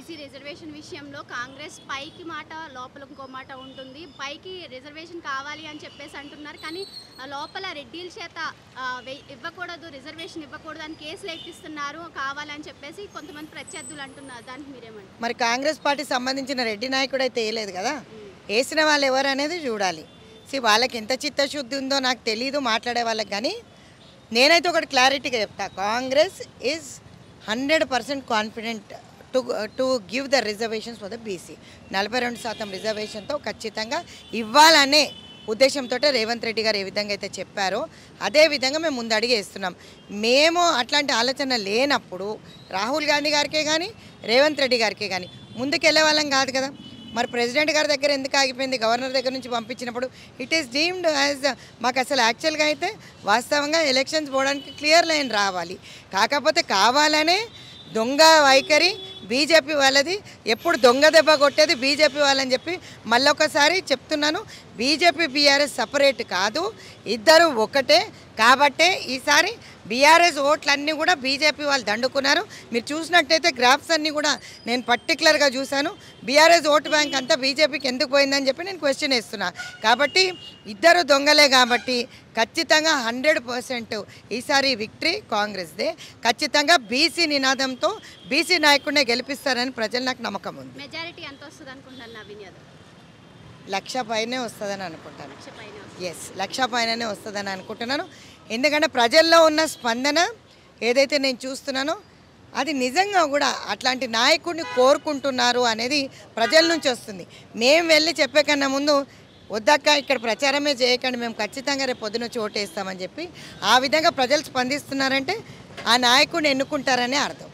BC reservation విషయంలో కాంగ్రెస్ పైకి మాట లోపల ఇంకో మాట ఉంటుంది. పైకి రిజర్వేషన్ కావాలి అని చెప్పేసి అంటున్నారు, కానీ లోపల రెడ్డిల చేత ఇవ్వకూడదు, రిజర్వేషన్ ఇవ్వకూడదు అని కేసులు ఎక్కిస్తున్నారు కావాలని చెప్పేసి కొంతమంది ప్రత్యర్థులు అంటున్నారు. దానికి మీరేమంటారు? మరి కాంగ్రెస్ పార్టీ సంబంధించిన రెడ్డి నాయకుడు అయితే వేయలేదు కదా, వేసిన వాళ్ళు ఎవరు అనేది చూడాలి. వాళ్ళకి ఎంత చిత్తశుద్ధి ఉందో నాకు తెలీదు మాట్లాడే వాళ్ళకి, కానీ నేనైతే ఒకటి క్లారిటీగా చెప్తా, Congress is 100% confident to give the reservations for the BC. 42% రిజర్వేషన్తో ఖచ్చితంగా ఇవ్వాలనే ఉద్దేశంతో రేవంత్ రెడ్డి గారు ఏ విధంగా అయితే చెప్పారో అదే విధంగా మేము ముందు అడిగేస్తున్నాం. మేము అట్లాంటి ఆలోచన లేనప్పుడు రాహుల్ గాంధీ గారికే కానీ రేవంత్ రెడ్డి గారికే కానీ ముందుకెళ్ళే వాళ్ళం కాదు కదా. మరి ప్రెసిడెంట్ గారి దగ్గర ఎందుకు ఆగిపోయింది? గవర్నర్ దగ్గర నుంచి పంపించినప్పుడు ఇట్ ఈస్ డీమ్డ్ యాజ్ మాకు అసలు యాక్చువల్గా అయితే వాస్తవంగా ఎలక్షన్స్ పోవడానికి క్లియర్ లైన్ రావాలి. కాకపోతే కావాలనే దొంగ వైఖరి బీజేపీ వాళ్ళది, ఎప్పుడు దొంగ దెబ్బ కొట్టేది బీజేపీ వాళ్ళని చెప్పి మళ్ళొకసారి చెప్తున్నాను. బీజేపీ బీఆర్ఎస్ సపరేట్ కాదు, ఇద్దరు ఒకటే. కాబట్టే ఈసారి బీఆర్ఎస్ ఓట్లన్నీ కూడా బీజేపీ వాళ్ళు దండుకున్నారు. మీరు చూసినట్టయితే గ్రాఫ్స్ అన్నీ కూడా నేను పర్టికులర్గా చూశాను. బీఆర్ఎస్ ఓటు బ్యాంక్ అంతా బీజేపీకి ఎందుకు పోయిందని చెప్పి నేను క్వశ్చన్ వేస్తున్నా. కాబట్టి ఇద్దరు దొంగలే కాబట్టి ఖచ్చితంగా 100% ఈసారి విక్టరీ కాంగ్రెస్దే. ఖచ్చితంగా బీసీ నినాదంతో బీసీ నాయకుడినే గెలిపిస్తారని ప్రజలు నాకు నమ్మకం ఉంది. మెజారిటీ ఎంత వస్తుంది అనుకుంటున్నారు నవీన్ యాదవ్? 1,00,000 పైనే వస్తుందని అనుకుంటాను. ఎస్, 1,00,000 పైననే వస్తుందని అనుకుంటున్నాను. ఎందుకంటే ప్రజల్లో ఉన్న స్పందన ఏదైతే నేను చూస్తున్నానో అది నిజంగా కూడా అట్లాంటి నాయకుడిని కోరుకుంటున్నారు అనేది ప్రజల నుంచి వస్తుంది. మేము వెళ్ళి చెప్పే కన్నా ముందు వద్దక్క ఇక్కడ ప్రచారమే చేయకండి, మేము ఖచ్చితంగా రేపు పొద్దున చోటేస్తామని చెప్పి ఆ విధంగా ప్రజలు స్పందిస్తున్నారంటే ఆ నాయకుడిని ఎన్నుకుంటారనే అర్థం.